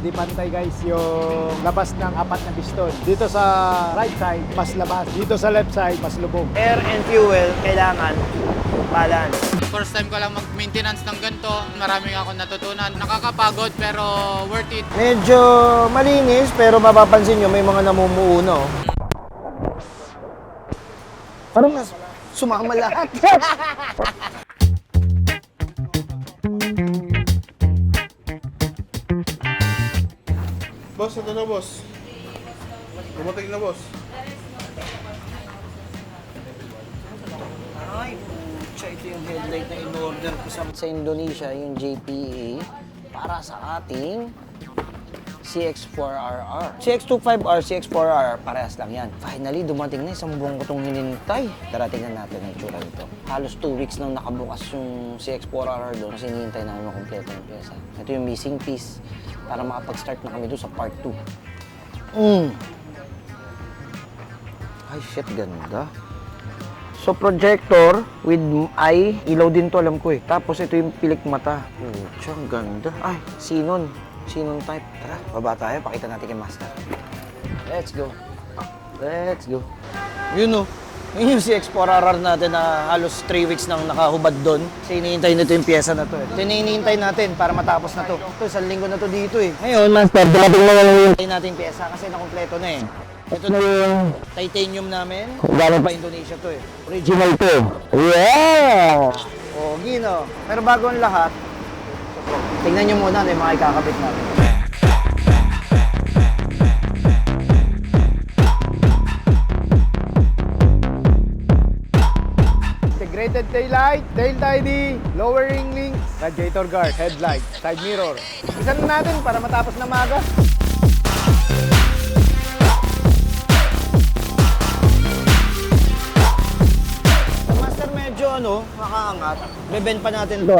Hindi pantay guys yung labas ng apat na piston. Dito sa right side, mas labas. Dito sa left side, mas lubog. Air and fuel, kailangan balance. First time ko lang mag-maintenance ng ganito. Maraming ako natutunan. Nakakapagod pero worth it. Medyo malinis pero mapapansin nyo may mga namumuo, no? Parang sumama lahat. Boss, ito na boss. Dumating na boss. Ay, pucha, ito yung headlight na in-order ko sa Indonesia, yung JPA, para sa ating CX-4RR. CX-25R, CX-4RR, parehas lang yan. Finally, dumating na, isang buong ko itong hinintay. Tara, tingnan natin ang itsura nito. Halos 2 weeks nang nakabukas yung CX-4RR doon kasi hinihintay namin makumpleto yung pyesa. Ito yung missing piece para makapag-start na kami doon sa part 2. Ay, shit, ganda. So, projector with eye, ilaw din to, alam ko eh. Tapos, ito yung pilik mata. Ang ganda. Ay, Xenon. Xenon type. Tara, baba tayo. Pakita natin kay Master. Let's go. Let's go. Yun o. Yun yung CX-4RR natin na halos 3 weeks nang nakahubad doon. Kasi hinihintay nito yung pyesa na to eh. Ito hinihintay natin para matapos na to. Ito, 1 linggo na to dito eh. Ngayon, Master, dumating na yung hintay natin yung pyesa kasi nakompleto na eh. Ito na yung titanium namin. Galing pa Indonesia to eh. Original to. Yeah! O, gino. Pero bago ang lahat, tingnan nyo muna yung mga ikakabit natin. Integrated taillight, tail tidy, lowering links, radiator guard, headlight, side mirror. Isa na natin para matapos na maaga. Master, medyo makaangat. Beben pa natin to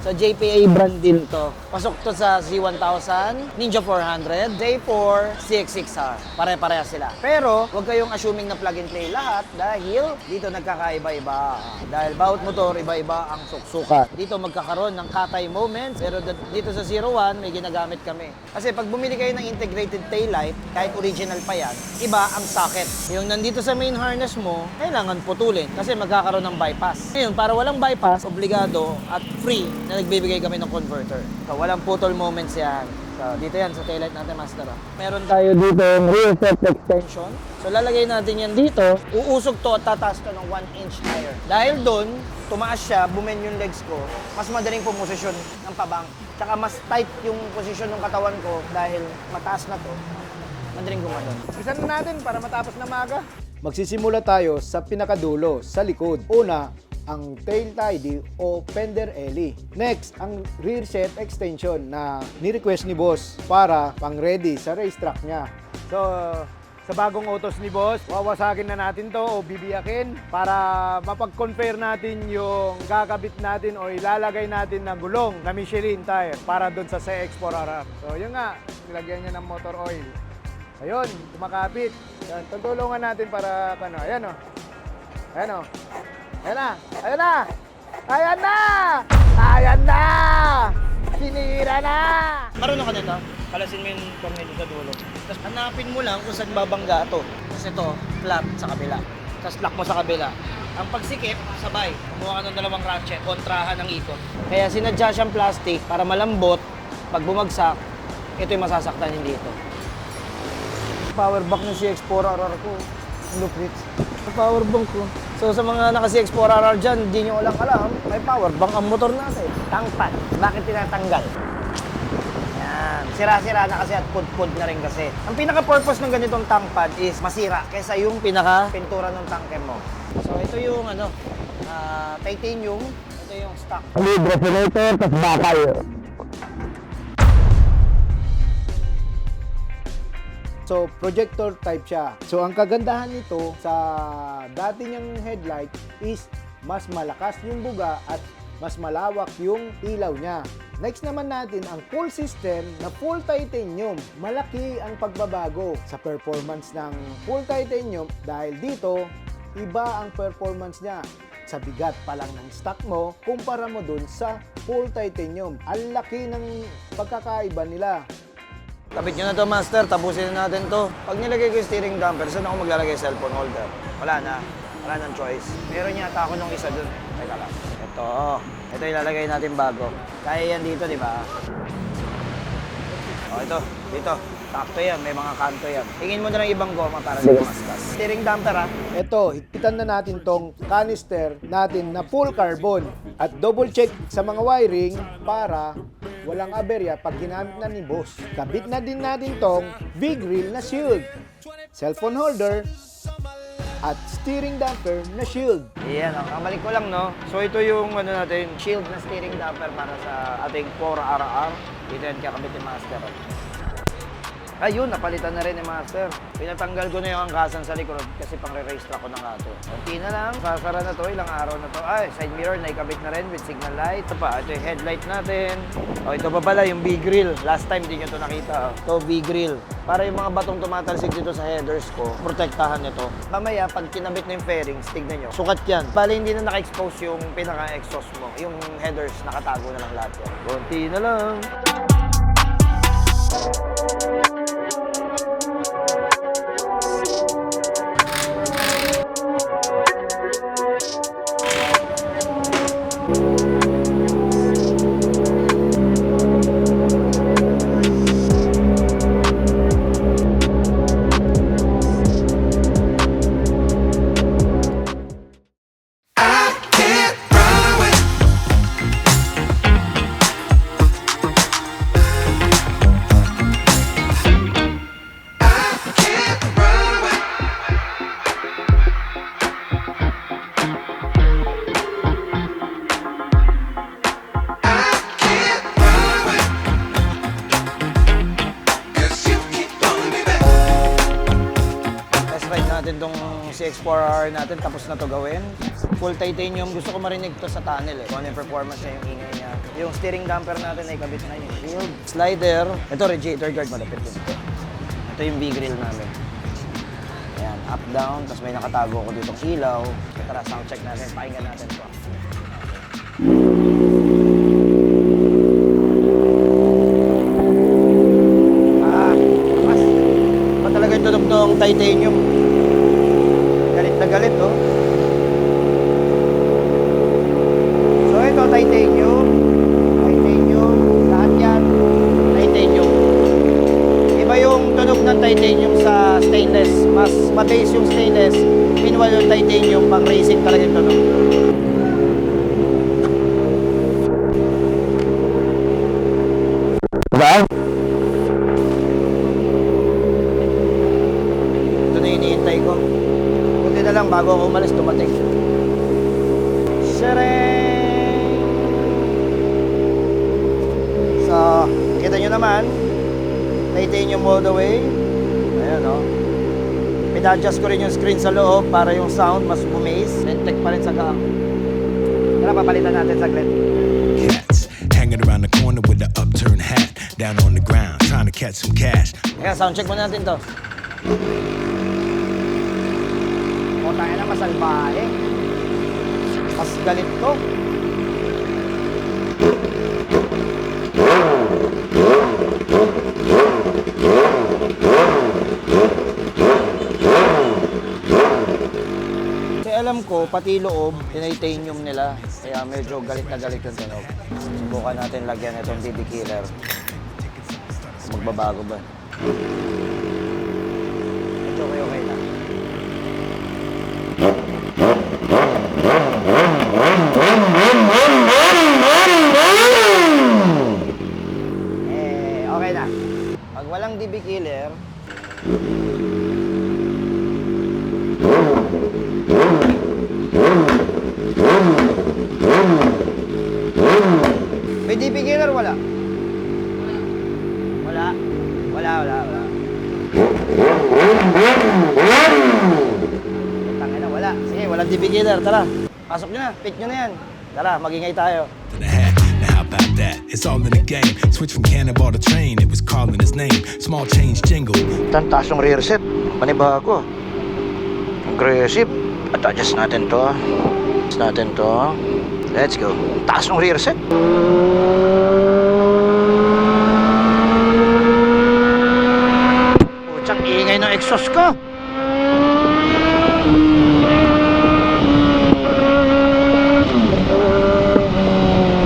Sa JPA brand din to. Pasok to sa Z1000, Ninja 400, J4, CX-6R. Pare-pareha sila. Pero, huwag kayong assuming na plug and play lahat dahil dito nagkakaiba-iba. Dahil bawat motor, iba-iba ang suksukat. Dito magkakaroon ng katay moments, pero dito sa 01, may ginagamit kami. Kasi pag bumili kayo ng integrated taillight, kahit original pa yan, iba ang socket. Yung nandito sa main harness mo, kailangan putulin kasi magkakaroon ng bypass. Ngayon, para walang bypass, obligado at free na nagbibigay kami ng converter. So, walang putol moments yan. So, dito yan sa taillight natin, Master. Meron tayo dito yung rear set extension. So, lalagay natin yan dito. Uusog to at tataas to ng 1 inch higher. Dahil doon, tumaas siya, bumen yung legs ko, mas madaling pumosisyon ng pabang. Tsaka mas tight yung posisyon ng katawan ko dahil mataas na to. Madaling gumanon. Isa na natin para matapos na maaga. Magsisimula tayo sa pinakadulo, sa likod. Una, ang tail tidy o fender ellie. Next, ang rear set extension na ni-request ni boss para pang ready sa racetrack niya. So, sa bagong autos ni boss, wawasakin na natin to o bibiyakin para mapag-compare natin yung gagabit natin o ilalagay natin na gulong na Michelin tire para doon sa CX-4RR. So, yun nga, nilagyan niya ng motor oil. Ayun, kumakapit. Yan, tutulungan natin para, ayan o. Ayan o. Ayan na! Ayan na! Ayan na! Ayan na! Sinira na! Marunong ka nito? Kalasin mo yung tornilyo sa dulo. Tapos hanapin mo lang kung saan babangga ito. Tapos ito, flat sa kabila. Tapos lock mo sa kabila. Ang pagsikip, sabay. Kumuha ka ng 2 ratchet, kontrahan ng ikot. Kaya sinadya siyang plastic para malambot. Pag bumagsak, ito yung masasaktan hindi ito. Power bank ng CX-4RR ko. Lupit. Power bank ko. So sa mga naka-CX-4RR dyan, hindi nyo alam, may power bank ang motor natin. Tangpad. Bakit tinatanggal? Yan. Sira-sira na kasi at pud-pud na rin kasi. Ang pinaka-purpose ng ganitong tangpad is masira kaysa yung pinaka-pintura ng tangke mo. So ito yung titanium. Ito yung stock. Libre simulator, tapos bakal. So, projector type siya. So, ang kagandahan nito sa dati niyang headlight is mas malakas yung buga at mas malawak yung ilaw niya. Next naman natin ang full system na full titanium. Malaki ang pagbabago sa performance ng full titanium dahil dito, iba ang performance niya. Sa bigat pa lang ng stock mo, kumpara mo dun sa full titanium. Ang laki ng pagkakaiba nila. Kapit nyo na to, master. Tapusin na natin to. Pag nilagay ko yung steering damper, saan ako maglalagay cellphone holder? Wala na. Wala nang choice. Meron yata ako nung isa dun. Teka lang. Ito ilalagay natin bago. Kaya yan dito, di ba? O, ito. Dito. Sakto yan. May mga kanto yan. Tingin mo na ng ibang goma para di maskas. Steering damper, ha? Ito, higpitan na natin tong canister natin na full carbon at double check sa mga wiring para walang aberya pag ginamit na ni boss. Kabit na din natin tong V-grill na shield, cellphone holder, at steering damper na shield. Ayan, kamalik ko lang, no? So, ito yung natin, shield na steering damper para sa ating 4RR. Dito yan kakabit ni Master. Ayun, napalitan na rin ni Master. Pinatanggal ko na yung angkasan sa likod kasi pang-re-race track ko na nga ito. Kunti na lang, sasara na to, ilang araw na to. Ay, side mirror, naikabit na rin with signal light. Ito pa, ito yung headlight natin. O, ito pa pala, yung V-grill. Last time, di nyo ito nakita. Ito, V-grill. Para yung mga batong tumatalsik dito sa headers ko, protektahan nito. Mamaya, pag kinabit na yung fairings, tignan nyo. Sukat yan. Bale, hindi na naka-expose yung pinaka-exhaust mo. Yung headers, nakatago na lang lahat yan. Kunti na lang. Natin tong CX-4R natin, tapos na to gawin. Full titanium, gusto ko marinig to sa tunnel eh. Kung ano yung performance niya, yung ingay niya. Yung steering damper natin ay kabit na yung shield. Slider, ito radiator guard, malapit yun. Ito yung V-grill namin. Ayan, up, down, tapos may nakatago ko ditong ilaw. Tara, sound check natin, pakinggan natin to. Mas talaga yung tunog ng titanium. Galit na galit, oh. So, ito, titanium. Titanium. Lahat yan. Titanium. Iba yung tunog ng titanium sa stainless. Mas mataste yung stainless. Meanwhile, yung titanium, pang racing talaga yung tunog. Diba? Ito na hinihintay ko. Buti na lang bago ako umalis, dumating. Shareng! So, kita nyo naman, titanium all the way. Ayan, o. Pina-adjust ko rin yung screen sa loob para yung sound mas bumaze. Nentech pa rin sa gaang. Tara, papalitan natin saglit. Cats hanging around the corner with the upturned hat, down on the ground trying to catch some cash. Kaya sound check muna natin to. O, tayo na masalbahe. Mas galit to. Kasi alam ko, pati loob, titanium nila. Kaya medyo galit na galit yung tunog. Subukan natin lagyan itong BB killer. Magbabago ba? Medyo okay na. Okay na. Pag walang DB killer, may DB killer wala? Wala. Wala. Tangina, wala. Sige, walang DB killer. Tara, pasok nyo na. Pick nyo na yan. Tara, magingay tayo. In the hat. Now how about that? It's all in the game. Switch from cannonball to train. It was calling his name. Small change jingle. Tan taas yung rear set. Panibago. Aggressive. At adjust natin to. Adjust natin to. Let's go. Taas ng rear set. Ingay ng exhaust ko.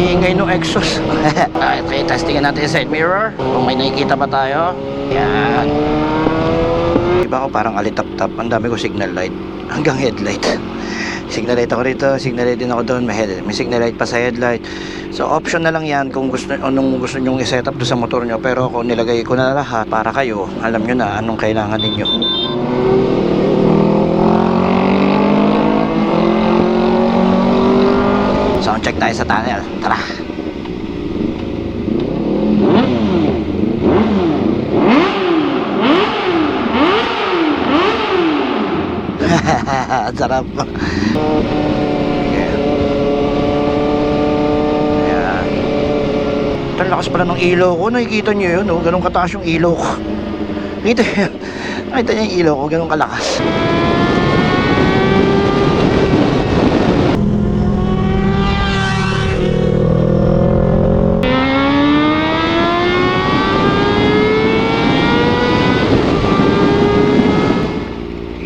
Ingay ng exhaust. Okay, testingin natin yung side mirror. Kung may nakikita ba tayo. Yan. Diba ako parang alitap-tap. Ang dami ko signal light. Hanggang headlight. Signal light ako rito. Signal light din ako doon. May signal light pa sa headlight. So option na lang yan kung anong gusto nyong i-set up doon sa motor nyo. Pero ako nilagay ko na lahat para kayo. Alam nyo na anong kailangan ninyo. Sound check tayo sa tunnel. Tara. Sarap. Ayan. Ang lakas pala ng ilaw ko. Nakikita nyo yun, oh. Ganun kataas yung ilaw ko. Nakita nyo yung ilaw ko. Ganun kalakas.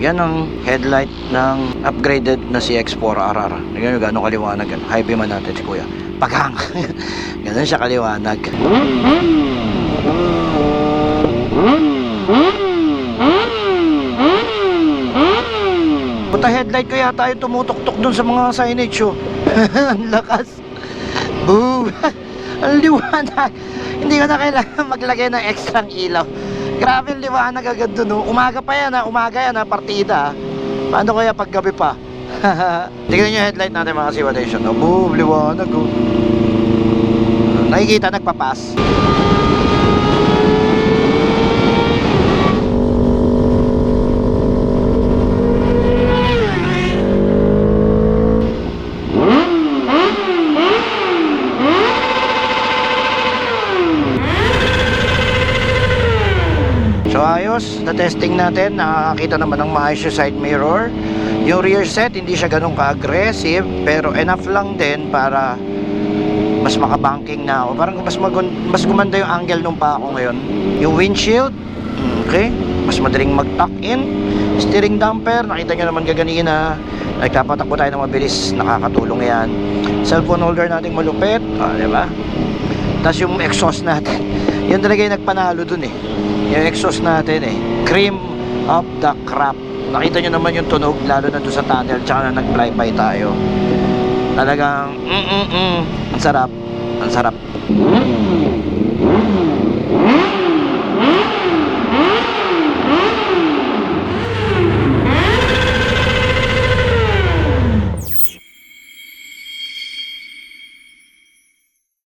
Yan ang headlight ng upgraded na CX-4RR. Ganyan yung gano'ng kaliwanag. High beam natin si Kuya. Paghang! Ganun siya kaliwanag. Puta headlight kaya tayo tumutok-tok dun sa mga signage. Oh. Ang lakas. Boom! Ang liwanag. Hindi ko na kailangan maglagay ng extrang ilaw. Grabe ang liwanag agad dun, no? Umaga pa yan, ha? Umaga yan, ha? Partida, ha? Paano kaya pag gabi pa? Tignan nyo yung headlight natin, mga Siwa Nation, no? Boom, liwanag, oh. Nakikita, nagpapas. So ayos, na-testing natin, nakakita naman ng maayos yung side mirror. Yung rear set, hindi siya ganun ka-aggressive, pero enough lang din para mas makabanking na ako. Parang mas gumanda yung angle nung pa ako ngayon. Yung windshield, okay, mas madaling mag-tuck in. Steering damper, nakita nyo naman gaganina. Nagpapatakbo tayo ng mabilis, nakakatulong yan. Cellphone holder natin malupit, diba? Tapos yung exhaust natin, yun talaga yung nagpanalo dun eh. Yung exhaust natin eh, cream of the crop. Nakita nyo naman yung tunog, lalo na doon sa tunnel, tsaka na nag-flyby tayo. Talagang ang sarap, ang sarap.